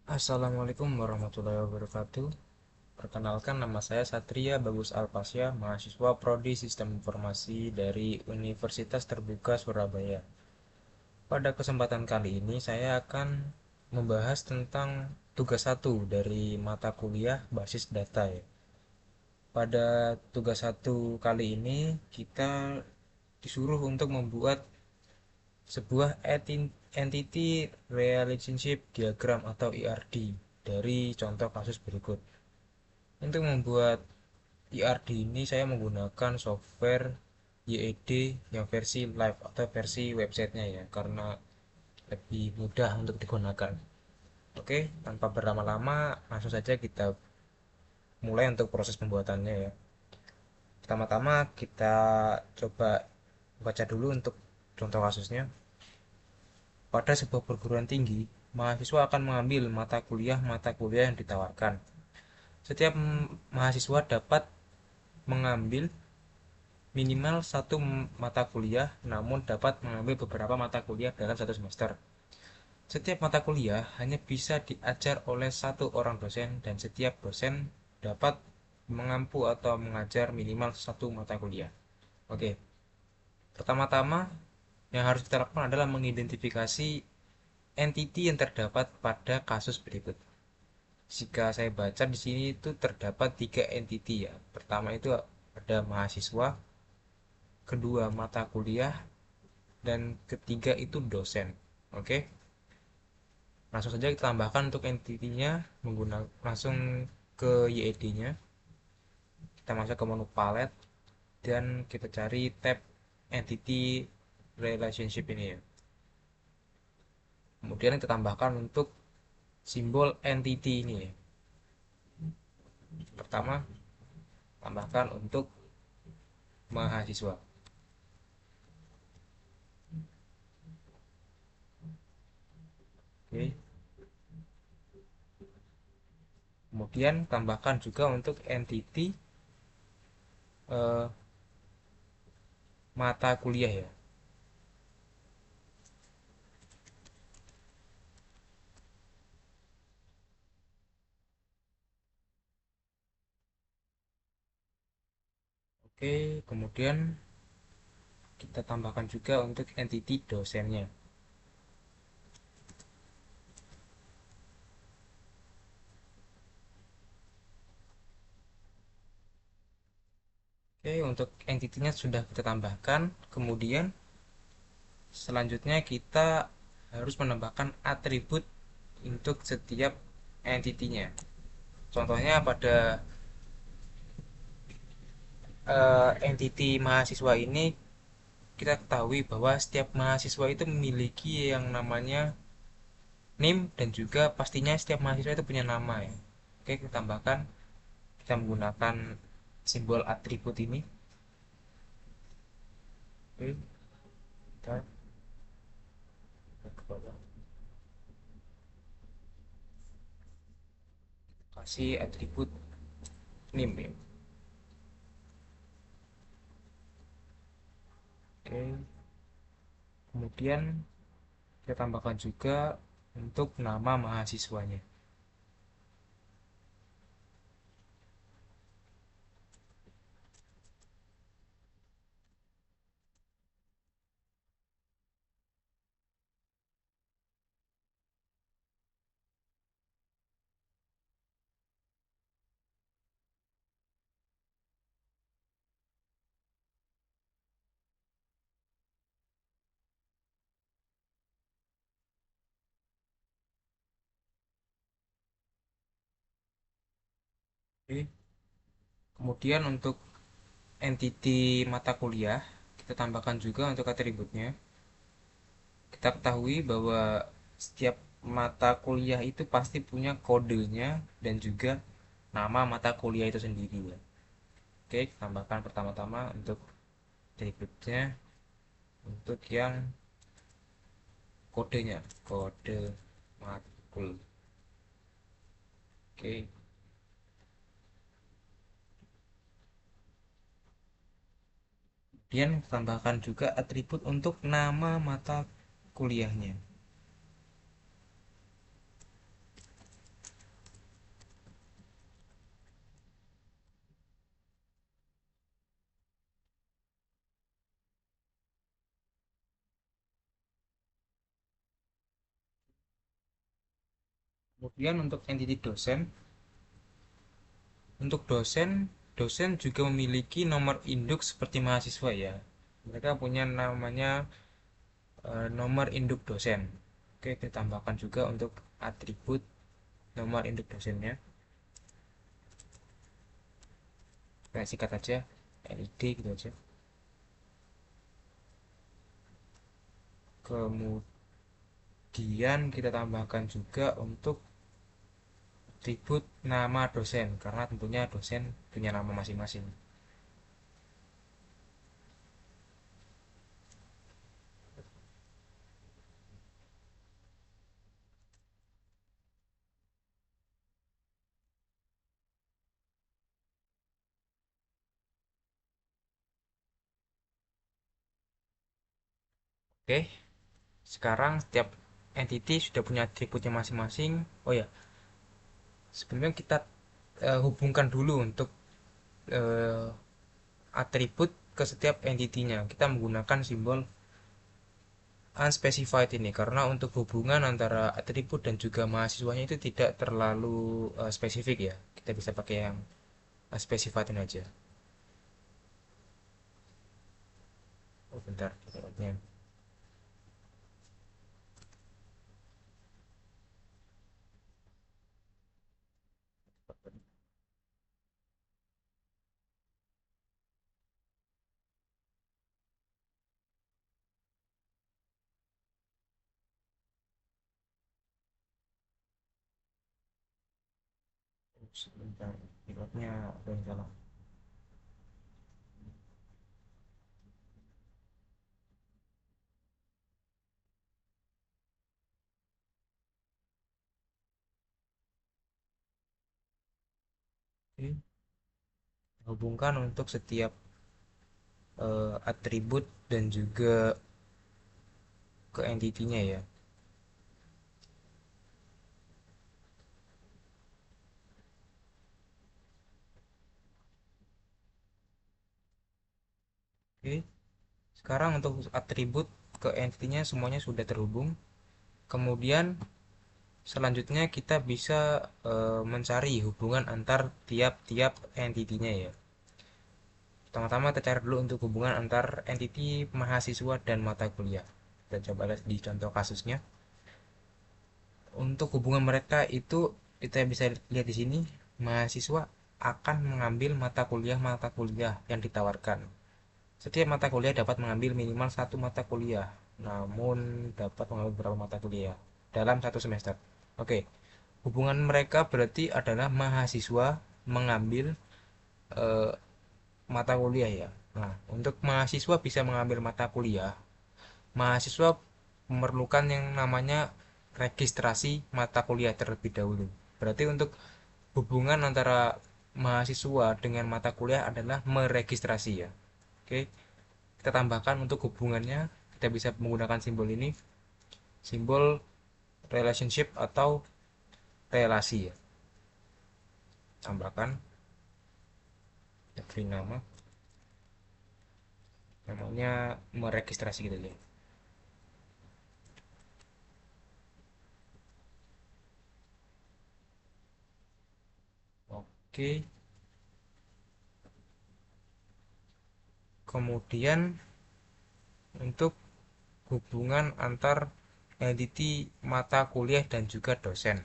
Assalamualaikum warahmatullahi wabarakatuh. Perkenalkan, nama saya Satria Bagus Alpasya, mahasiswa Prodi Sistem Informasi dari Universitas Terbuka Surabaya. Pada kesempatan kali ini saya akan membahas tentang tugas satu dari mata kuliah basis data ya. Pada tugas satu kali ini kita disuruh untuk membuat sebuah entity relationship diagram atau ERD dari contoh kasus berikut. Untuk membuat ERD ini saya menggunakan software YED yang versi live atau versi websitenya ya, karena lebih mudah untuk digunakan. Oke, tanpa berlama-lama langsung saja kita mulai untuk proses pembuatannya ya. Pertama-tama kita coba baca dulu untuk contoh kasusnya. Pada sebuah perguruan tinggi, mahasiswa akan mengambil mata kuliah yang ditawarkan. Setiap mahasiswa dapat mengambil minimal satu mata kuliah, namun dapat mengambil beberapa mata kuliah dalam satu semester. Setiap mata kuliah hanya bisa diajar oleh satu orang dosen, dan setiap dosen dapat mengampu atau mengajar minimal satu mata kuliah. Oke, pertama-tama yang harus kita lakukan adalah mengidentifikasi entity yang terdapat pada kasus berikut. Jika saya baca di sini itu terdapat tiga entity ya. Pertama itu ada mahasiswa, kedua mata kuliah, dan ketiga itu dosen. Oke, langsung saja kita tambahkan untuk entity-nya menggunakan langsung ke YED-nya. Kita masuk ke menu palette dan kita cari tab entity relationship ini ya. Kemudian kita tambahkan untuk simbol entity ini ya. Pertama, tambahkan untuk mahasiswa. Oke. Kemudian tambahkan juga untuk entity eh, mata kuliah ya. Oke, kemudian kita tambahkan juga untuk entity dosennya. Oke, untuk entity-nya sudah kita tambahkan. Kemudian selanjutnya kita harus menambahkan atribut untuk setiap entity-nya. Contohnya pada entity mahasiswa ini kita ketahui bahwa setiap mahasiswa itu memiliki yang namanya name, dan juga pastinya setiap mahasiswa itu punya nama ya. Oke, kita tambahkan, kita menggunakan simbol atribut ini. Oke, kita ke bawah. Kasih atribut name ya. Oke, kemudian kita tambahkan juga untuk nama mahasiswanya. Oke, kemudian untuk entity mata kuliah kita tambahkan juga untuk atributnya. Kita ketahui bahwa setiap mata kuliah itu pasti punya kodenya dan juga nama mata kuliah itu sendiri ya. Oke, tambahkan pertama-tama untuk atributnya untuk yang kodenya, kode matkul. Oke, kemudian tambahkan juga atribut untuk nama mata kuliahnya. Kemudian untuk entity dosen, untuk dosen, dosen juga memiliki nomor induk seperti mahasiswa ya. Mereka punya namanya nomor induk dosen. Oke, kita tambahkan juga untuk atribut nomor induk dosennya. Kita sikat aja, NID gitu aja. Kemudian kita tambahkan juga untuk atribut nama dosen, karena tentunya dosen punya nama masing-masing. Oke, sekarang setiap entity sudah punya atributnya masing-masing. Oh ya, sebelumnya kita hubungkan dulu untuk eh, atribut ke setiap entity-nya. Kita menggunakan simbol unspecified ini karena untuk hubungan antara atribut dan juga mahasiswanya itu tidak terlalu spesifik ya. Kita bisa pakai yang unspecified ini aja. Oh, bentar. Sebentar. Pilotnya ada yang salah. Oke. Hubungkan untuk setiap atribut dan juga ke entity-nya ya. Oke. Sekarang untuk atribut ke entity-nya semuanya sudah terhubung. Kemudian selanjutnya kita bisa mencari hubungan antar tiap-tiap entity-nya ya. Pertama-tama kita cari dulu untuk hubungan antar entity mahasiswa dan mata kuliah. Kita coba lihat di contoh kasusnya. Untuk hubungan mereka itu kita bisa lihat di sini, mahasiswa akan mengambil mata kuliah yang ditawarkan. Setiap mata kuliah dapat mengambil minimal satu mata kuliah, namun dapat mengambil beberapa mata kuliah dalam satu semester. Oke, hubungan mereka berarti adalah mahasiswa mengambil eh, mata kuliah ya. Nah, untuk mahasiswa bisa mengambil mata kuliah, mahasiswa memerlukan yang namanya registrasi mata kuliah terlebih dahulu. Berarti untuk hubungan antara mahasiswa dengan mata kuliah adalah meregistrasi ya. Oke, kita tambahkan untuk hubungannya, kita bisa menggunakan simbol ini, simbol relationship atau relasi ya. Tambahkan, kita beri nama, namanya meregistrasi gitu ya. Oke, kemudian untuk hubungan antar entity mata kuliah dan juga dosen.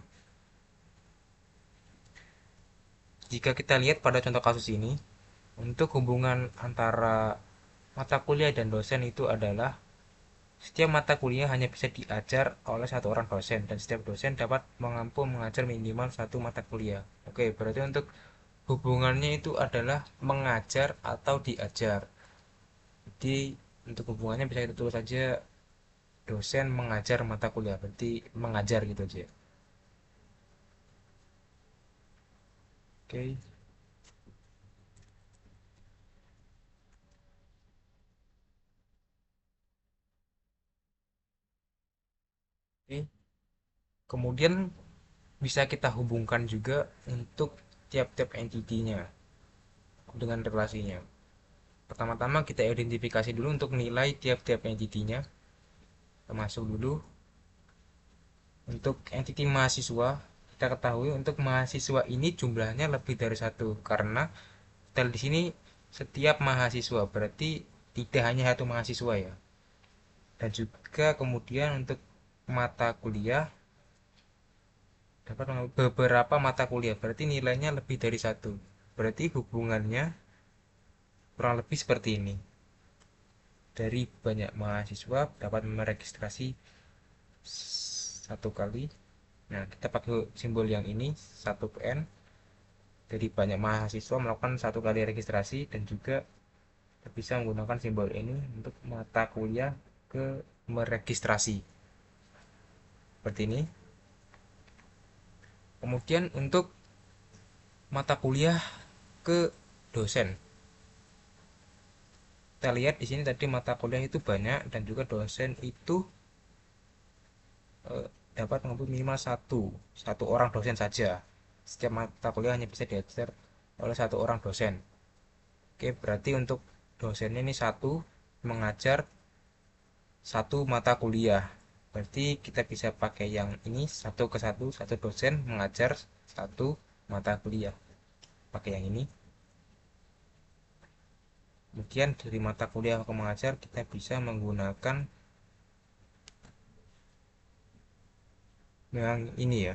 Jika kita lihat pada contoh kasus ini, untuk hubungan antara mata kuliah dan dosen itu adalah setiap mata kuliah hanya bisa diajar oleh satu orang dosen dan setiap dosen dapat mampu mengajar minimal satu mata kuliah. Oke, berarti untuk hubungannya itu adalah mengajar atau diajar. Jadi untuk hubungannya bisa kita tulis saja dosen mengajar mata kuliah, berarti mengajar gitu aja. Oke. Oke. Kemudian bisa kita hubungkan juga untuk tiap-tiap entity-nya dengan relasinya. Pertama-tama kita identifikasi dulu untuk nilai tiap-tiap entity-nya. Kita masuk dulu untuk entity mahasiswa. kita ketahui untuk mahasiswa ini jumlahnya lebih dari satu, karena kita di sini setiap mahasiswa berarti tidak hanya satu mahasiswa ya. Dan juga kemudian untuk mata kuliah dapat beberapa mata kuliah berarti nilainya lebih dari satu, berarti hubungannya kurang lebih seperti ini. Dari banyak mahasiswa dapat meregistrasi satu kali. Nah, kita pakai simbol yang ini 1PN. Dari banyak mahasiswa melakukan satu kali registrasi, dan juga bisa menggunakan simbol ini untuk mata kuliah ke meregistrasi. Seperti ini. Kemudian untuk mata kuliah ke dosen. Kita lihat di sini tadi mata kuliah itu banyak, dan juga dosen itu dapat mengambil minimal satu orang dosen saja. Setiap mata kuliah hanya bisa diajar oleh satu orang dosen. Oke, berarti untuk dosennya ini satu mengajar satu mata kuliah. Berarti kita bisa pakai yang ini satu ke satu, satu dosen mengajar satu mata kuliah. Pakai yang ini. Kemudian dari mata kuliah ke mengajar kita bisa menggunakan yang ini ya.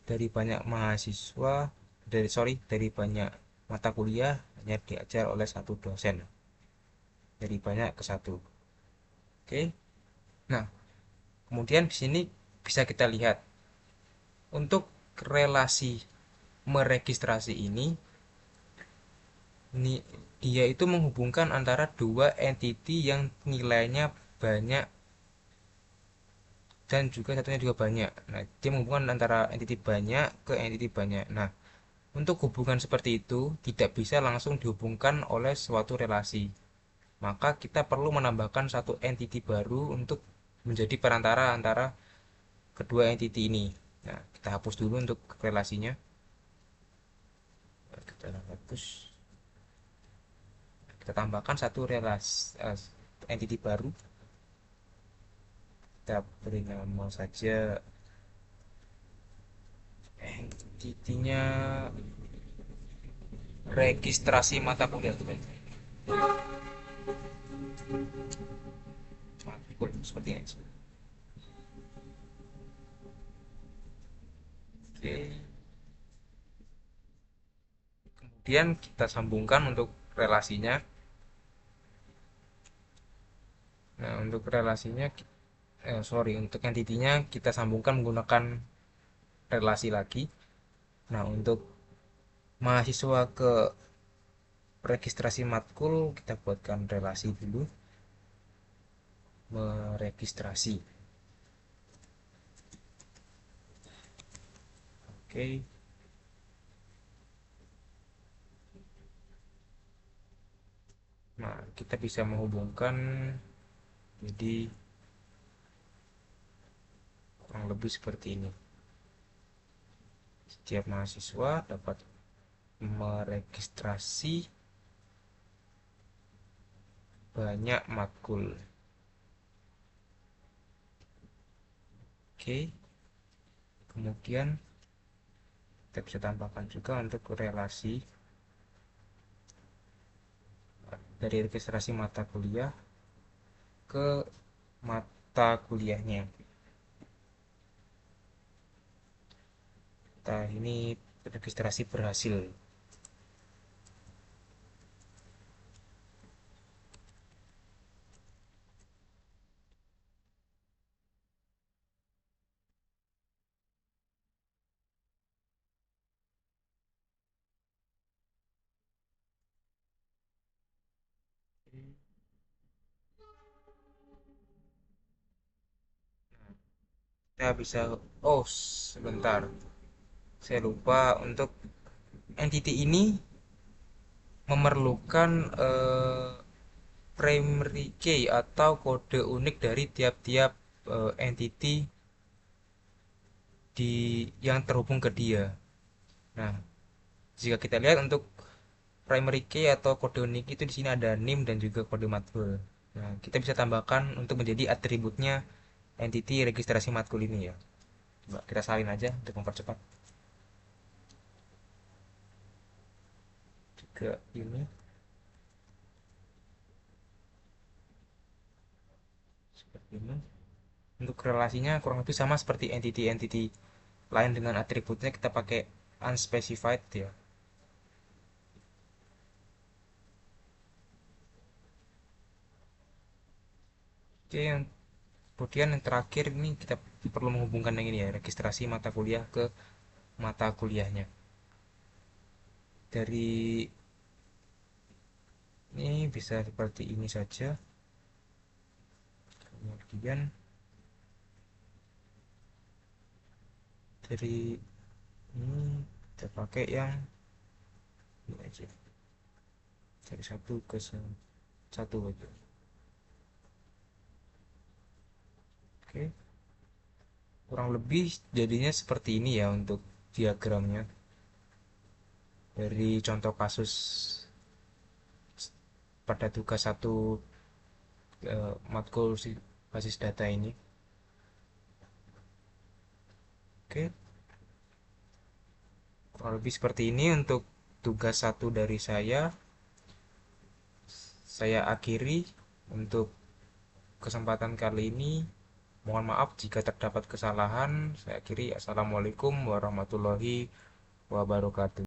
Dari banyak mahasiswa, dari banyak mata kuliah hanya diajar oleh satu dosen. Dari banyak ke satu. Oke. Nah, kemudian di sini bisa kita lihat untuk relasi meregistrasi ini dia itu menghubungkan antara dua entity yang nilainya banyak dan juga satunya juga banyak. Nah, dia menghubungkan antara entity banyak ke entity banyak. Nah, untuk hubungan seperti itu tidak bisa langsung dihubungkan oleh suatu relasi. Maka kita perlu menambahkan satu entity baru untuk menjadi perantara antara kedua entity ini. Nah, kita hapus dulu untuk relasinya. Kita hapus. Kita tambahkan satu relasi entity baru. Kita beri nama saja entity-nya registrasi mata kuliah. Seperti ini. Oke. Kemudian kita sambungkan untuk relasinya. Nah, untuk relasinya untuk entity-nya kita sambungkan menggunakan relasi lagi. Nah, untuk mahasiswa ke registrasi matkul kita buatkan relasi dulu. Meregistrasi. Oke. Nah, kita bisa menghubungkan jadi kurang lebih seperti ini. Setiap mahasiswa dapat meregistrasi banyak matkul. Oke. Kemudian kita bisa tambahkan juga untuk relasi dari registrasi mata kuliah ke mata kuliahnya. Kita ini registrasi berhasil. Kita bisa, oh sebentar, saya lupa, untuk entity ini memerlukan primary key atau kode unik dari tiap-tiap entity yang terhubung ke dia. Nah, jika kita lihat untuk primary key atau kode unik itu di sini ada NIM dan juga kode matkul. Nah, kita bisa tambahkan untuk menjadi atributnya entity registrasi matkul ini ya. Coba kita salin aja untuk mempercepat. Ke ini seperti ini. Untuk relasinya kurang lebih sama seperti entity-entity lain dengan atributnya kita pakai unspecified ya. Oke, yang kemudian yang terakhir ini kita perlu menghubungkan yang ini ya, registrasi mata kuliah ke mata kuliahnya. Dari ini bisa seperti ini saja. Kemudian dari ini kita pakai yang ini aja. Dari satu ke satu aja. Oke, kurang lebih jadinya seperti ini ya untuk diagramnya. Dari contoh kasus pada tugas satu matkul basis data ini. Oke, kurang lebih seperti ini untuk tugas satu dari saya. Saya akhiri untuk kesempatan kali ini. Mohon maaf jika terdapat kesalahan. Saya akhiri. Assalamualaikum warahmatullahi wabarakatuh.